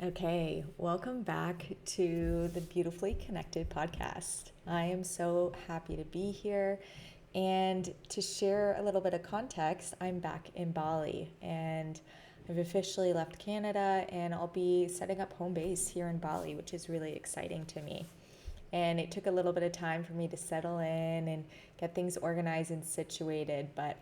Okay, welcome back to the Beautifully Connected podcast. I am so happy to be here. And to share a little bit of context, I'm back in Bali and I've officially left Canada and I'll be setting up home base here in Bali, which is really exciting to me. And it took a little bit of time for me to settle in and get things organized and situated, but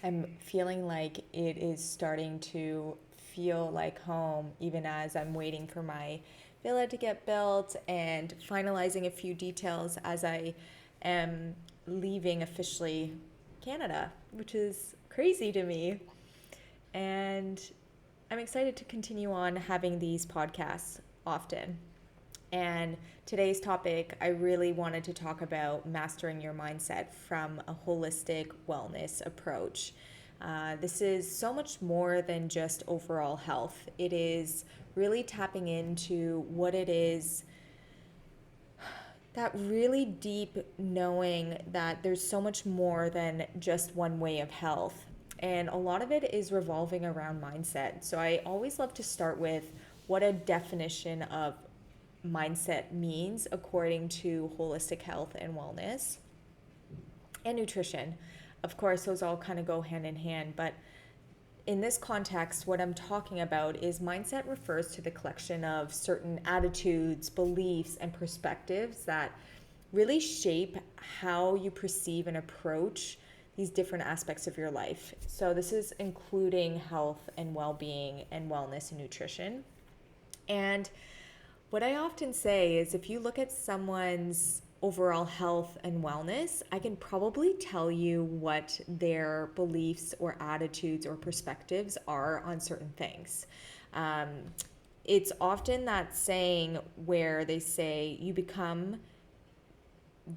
I'm feeling like it is starting to feel like home, even as I'm waiting for my villa to get built and finalizing a few details as I am leaving officially Canada, which is crazy to me. And I'm excited to continue on having these podcasts often. And today's topic, I really wanted to talk about mastering your mindset from a holistic wellness approach. This is so much more than just overall health. It is really tapping into what it is, that really deep knowing that there's so much more than just one way of health. And a lot of it is revolving around mindset. So I always love to start with what a definition of mindset means according to holistic health and wellness and nutrition. Of course, those all kind of go hand in hand, but in this context, what I'm talking about is mindset refers to the collection of certain attitudes, beliefs, and perspectives that really shape how you perceive and approach these different aspects of your life. So this is including health and well-being and wellness and nutrition. And what I often say is if you look at someone's overall health and wellness, I can probably tell you what their beliefs or attitudes or perspectives are on certain things. Um, it's often that saying where they say you become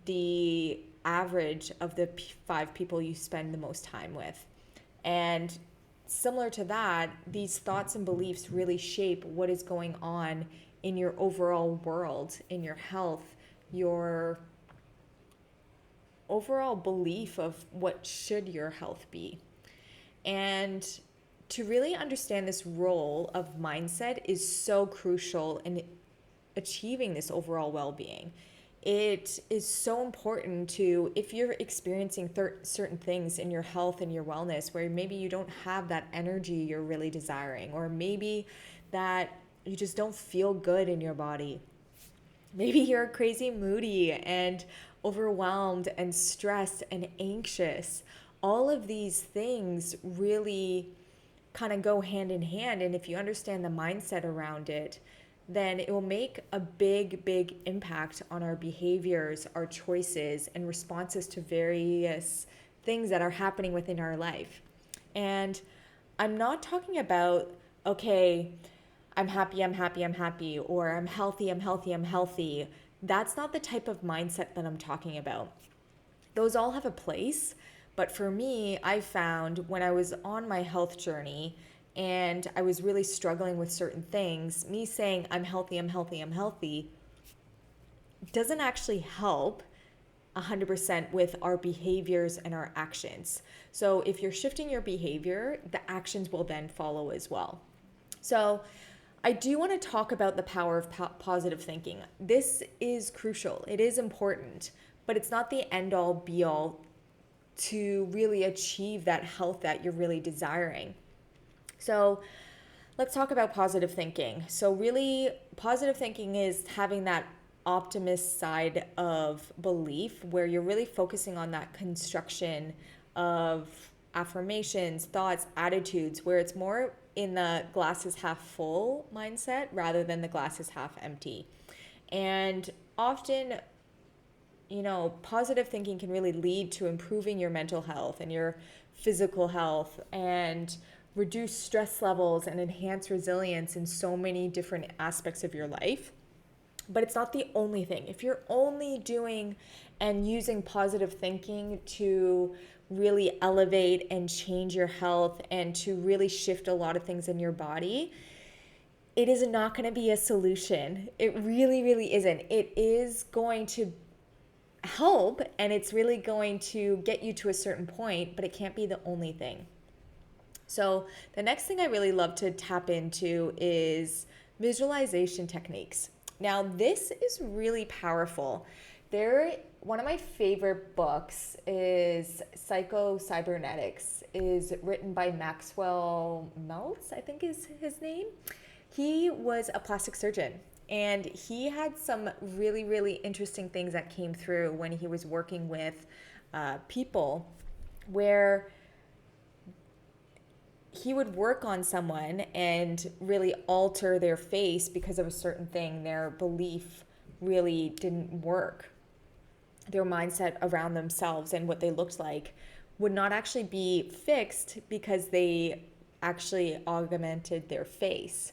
the average of the five people you spend the most time with. And similar to that, these thoughts and beliefs really shape what is going on in your overall world, in your health, your overall belief of what should your health be. And to really understand this role of mindset is so crucial in achieving this overall well-being. It is so important to, if you're experiencing certain things in your health and your wellness where maybe you don't have that energy you're really desiring, or maybe that you just don't feel good in your body. Maybe you're crazy moody and overwhelmed and stressed and anxious. All of these things really kind of go hand in hand. And if you understand the mindset around it, then it will make a big, big impact on our behaviors, our choices, and responses to various things that are happening within our life. And I'm not talking about, okay, I'm happy, I'm happy, I'm happy, or I'm healthy, I'm healthy, I'm healthy. That's not the type of mindset that I'm talking about. Those all have a place, but for me, I found when I was on my health journey and I was really struggling with certain things, me saying I'm healthy, I'm healthy, I'm healthy doesn't actually help 100% with our behaviors and our actions. So if you're shifting your behavior, the actions will then follow as well. So I do want to talk about the power of positive thinking. This is crucial. It is important, but it's not the end all be all to really achieve that health that you're really desiring. So let's talk about positive thinking. So really, positive thinking is having that optimist side of belief where you're really focusing on that construction of affirmations, thoughts, attitudes, where it's more in the glass is half full mindset rather than the glass is half empty. And often, positive thinking can really lead to improving your mental health and your physical health and reduce stress levels and enhance resilience in so many different aspects of your life. But it's not the only thing. If you're only doing and using positive thinking to really elevate and change your health and to really shift a lot of things in your body, it is not going to be a solution. It really, really isn't. It is going to help and it's really going to get you to a certain point, but it can't be the only thing. So the next thing I really love to tap into is visualization techniques. Now, this is really powerful. One of my favorite books is Psycho-Cybernetics, is written by Maxwell Meltz, I think is his name. He was a plastic surgeon, and he had some really, really interesting things that came through when he was working with people, where he would work on someone and really alter their face because of a certain thing. Their belief really didn't work. Their mindset around themselves and what they looked like would not actually be fixed because they actually augmented their face.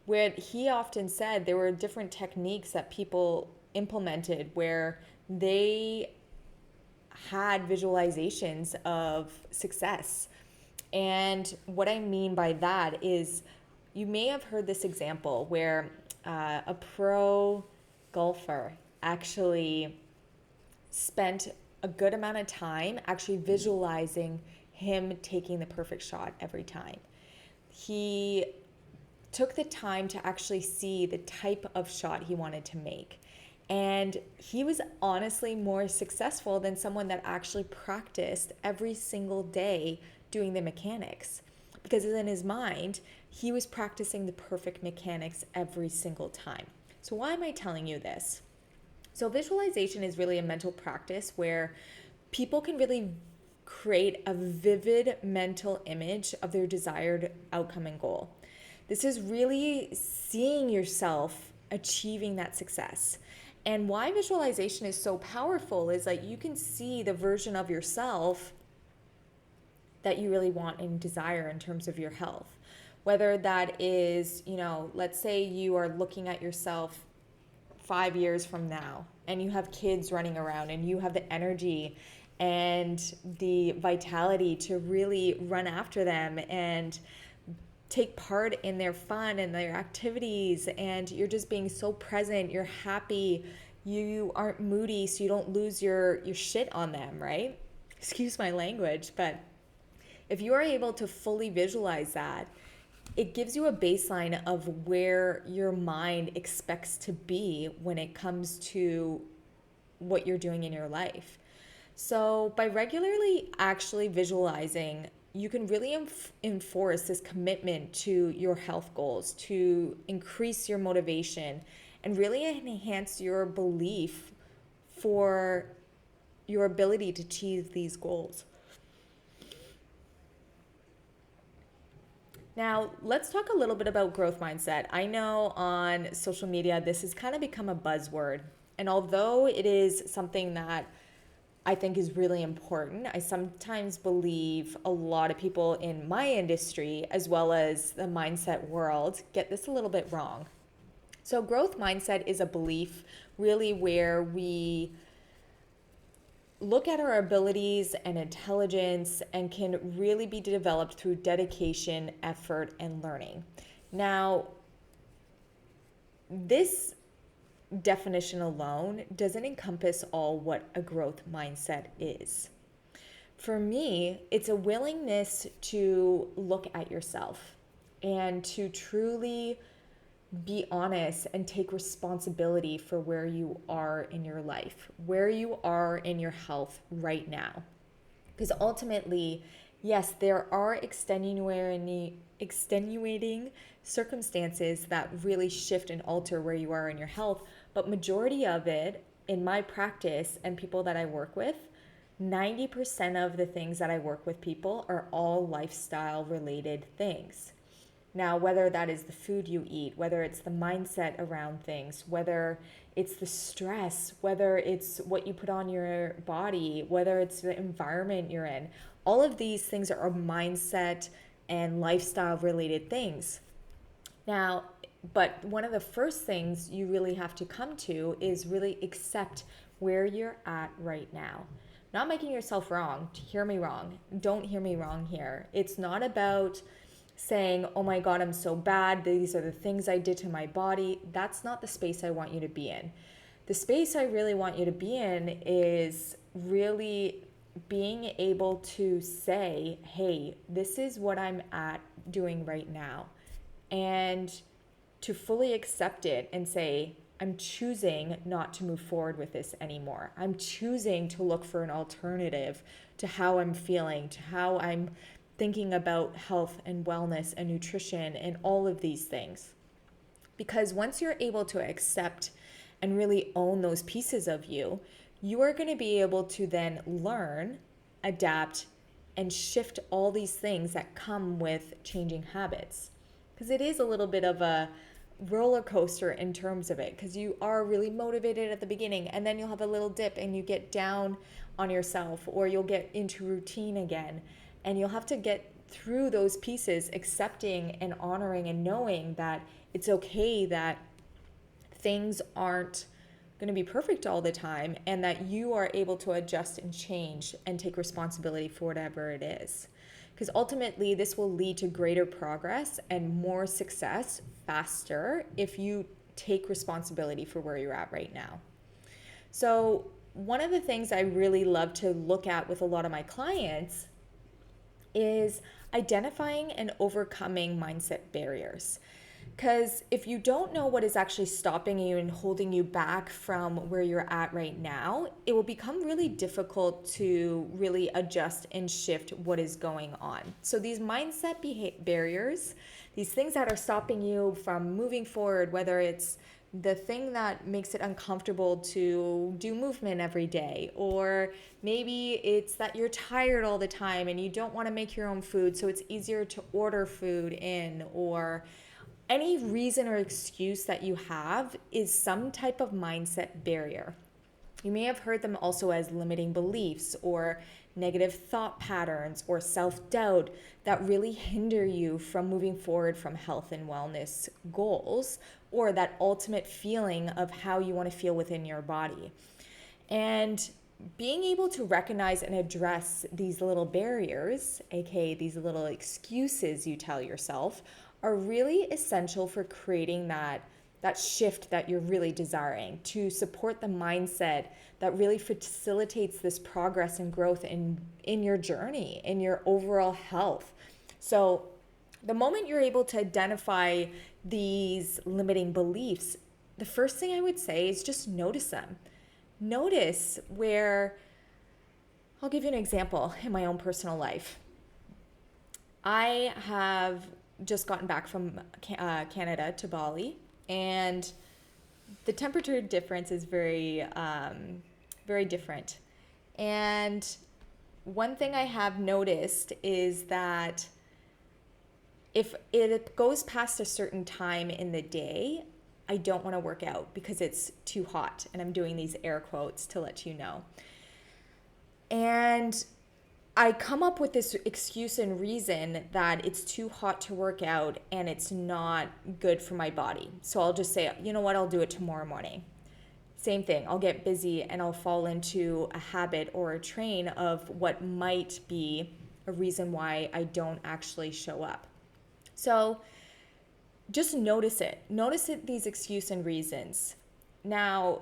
Where he often said there were different techniques that people implemented where they had visualizations of success. And what I mean by that is, you may have heard this example where a pro golfer actually spent a good amount of time actually visualizing him taking the perfect shot every time. He took the time to actually see the type of shot he wanted to make. And he was honestly more successful than someone that actually practiced every single day doing the mechanics. Because in his mind, he was practicing the perfect mechanics every single time. So why am I telling you this? So visualization is really a mental practice where people can really create a vivid mental image of their desired outcome and goal. This is really seeing yourself achieving that success. And why visualization is so powerful is like you can see the version of yourself that you really want and desire in terms of your health. Whether that is, let's say you are looking at yourself 5 years from now and you have kids running around and you have the energy and the vitality to really run after them and take part in their fun and their activities, and you're just being so present, you're happy, you aren't moody, so you don't lose your shit on them, right? Excuse my language, but if you are able to fully visualize that, it gives you a baseline of where your mind expects to be when it comes to what you're doing in your life. So by regularly actually visualizing, you can really enforce this commitment to your health goals, to increase your motivation, and really enhance your belief for your ability to achieve these goals. Now, let's talk a little bit about growth mindset. I know on social media, this has kind of become a buzzword. And although it is something that I think is really important, I sometimes believe a lot of people in my industry, as well as the mindset world, get this a little bit wrong. So growth mindset is a belief really where we look at our abilities and intelligence and can really be developed through dedication, effort, and learning. Now, this definition alone doesn't encompass all what a growth mindset is. For me, it's a willingness to look at yourself and to truly be honest and take responsibility for where you are in your life, where you are in your health right now. Because ultimately, yes, there are extenuating circumstances that really shift and alter where you are in your health, but majority of it, in my practice and people that I work with, 90% of the things that I work with people are all lifestyle related things. Now, whether that is the food you eat, whether it's the mindset around things, whether it's the stress, whether it's what you put on your body, whether it's the environment you're in, all of these things are mindset and lifestyle related things. Now, but one of the first things you really have to come to is really accept where you're at right now. Not making yourself wrong. Hear me wrong. Don't hear me wrong here. It's not about saying, oh my God, I'm so bad. These are the things I did to my body. That's not the space I want you to be in. The space I really want you to be in is really being able to say, hey, this is what I'm at doing right now. And to fully accept it and say, I'm choosing not to move forward with this anymore. I'm choosing to look for an alternative to how I'm feeling, to how I'm thinking about health and wellness and nutrition and all of these things. Because once you're able to accept and really own those pieces of you, you are going to be able to then learn, adapt, and shift all these things that come with changing habits. Because it is a little bit of a roller coaster in terms of it, because you are really motivated at the beginning, and then you'll have a little dip and you get down on yourself, or you'll get into routine again, and you'll have to get through those pieces, accepting and honoring and knowing that it's okay that things aren't going to be perfect all the time, and that you are able to adjust and change and take responsibility for whatever it is. Because ultimately, this will lead to greater progress and more success faster if you take responsibility for where you're at right now. So one of the things I really love to look at with a lot of my clients is identifying and overcoming mindset barriers. Because if you don't know what is actually stopping you and holding you back from where you're at right now, it will become really difficult to really adjust and shift what is going on. So these mindset barriers, these things that are stopping you from moving forward, whether it's the thing that makes it uncomfortable to do movement every day, or maybe it's that you're tired all the time and you don't want to make your own food, so it's easier to order food in, or any reason or excuse that you have is some type of mindset barrier. You may have heard them also as limiting beliefs or negative thought patterns or self-doubt that really hinder you from moving forward from health and wellness goals, or that ultimate feeling of how you want to feel within your body. And being able to recognize and address these little barriers, aka these little excuses you tell yourself, are really essential for creating that shift that you're really desiring, to support the mindset that really facilitates this progress and growth in your journey, in your overall health. So the moment you're able to identify these limiting beliefs, the first thing I would say is just notice them. Notice where, I'll give you an example in my own personal life. I have just gotten back from Canada to Bali, and the temperature difference is very different. And one thing I have noticed is that if it goes past a certain time in the day, I don't want to work out because it's too hot, and I'm doing these air quotes to let you know. And I come up with this excuse and reason that it's too hot to work out and it's not good for my body. So I'll just say, you know what, I'll do it tomorrow morning. Same thing, I'll get busy and I'll fall into a habit or a train of what might be a reason why I don't actually show up. So just notice it. Notice it, these excuses and reasons. Now,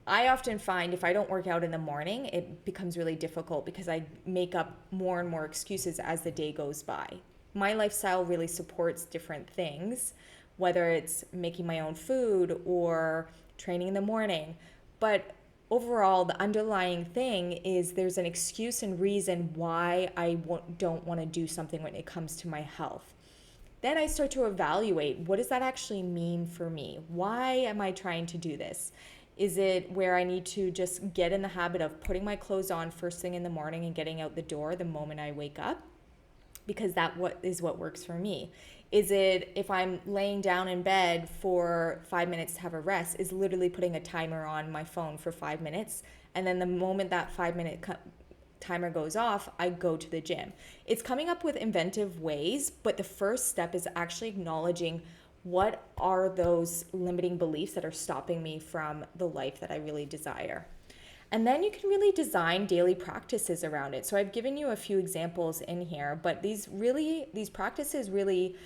I often find if I don't work out in the morning, it becomes really difficult because I make up more and more excuses as the day goes by. My lifestyle really supports different things, whether it's making my own food or training in the morning. But overall, the underlying thing is there's an excuse and reason why I don't want to do something when it comes to my health. Then I start to evaluate, what does that actually mean for me? Why am I trying to do this? Is it where I need to just get in the habit of putting my clothes on first thing in the morning and getting out the door the moment I wake up? Because that is what works for me. Is it if I'm laying down in bed for 5 minutes to have a rest, is literally putting a timer on my phone for 5 minutes, and then the moment that 5-minute timer goes off, I go to the gym. It's coming up with inventive ways, but the first step is actually acknowledging what are those limiting beliefs that are stopping me from the life that I really desire. And then you can really design daily practices around it. So I've given you a few examples in here, but these practices really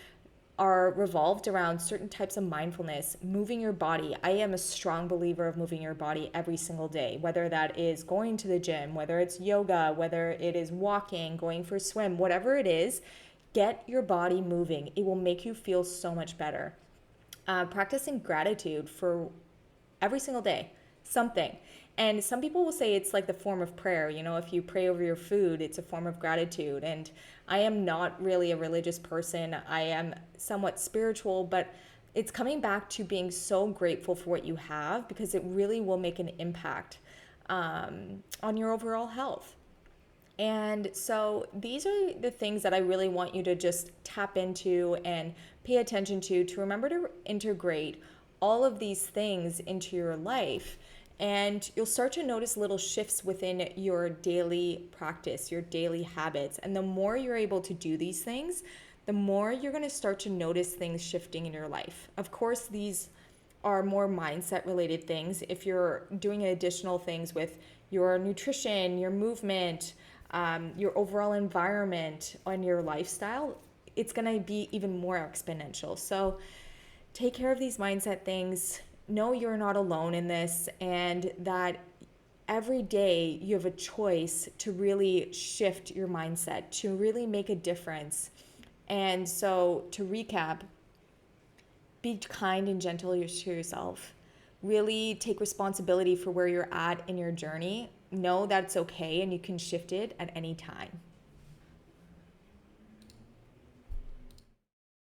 are revolved around certain types of mindfulness, moving your body. I am a strong believer of moving your body every single day, whether that is going to the gym, whether it's yoga, whether it is walking, going for a swim, whatever it is, get your body moving. It will make you feel so much better. practicing gratitude for every single day, something. And some people will say it's like the form of prayer. You know, if you pray over your food, it's a form of gratitude. And I am not really a religious person. I am somewhat spiritual, but it's coming back to being so grateful for what you have, because it really will make an impact on your overall health. And so these are the things that I really want you to just tap into and pay attention to remember to integrate all of these things into your life. And you'll start to notice little shifts within your daily practice, your daily habits. And the more you're able to do these things, the more you're going to start to notice things shifting in your life. Of course, these are more mindset related things. If you're doing additional things with your nutrition, your movement, your overall environment, and your lifestyle, it's going to be even more exponential. So take care of these mindset things. Know you're not alone in this, and that every day you have a choice to really shift your mindset, to really make a difference. And so to recap, be kind and gentle to yourself. Really take responsibility for where you're at in your journey. Know that it's okay and you can shift it at any time.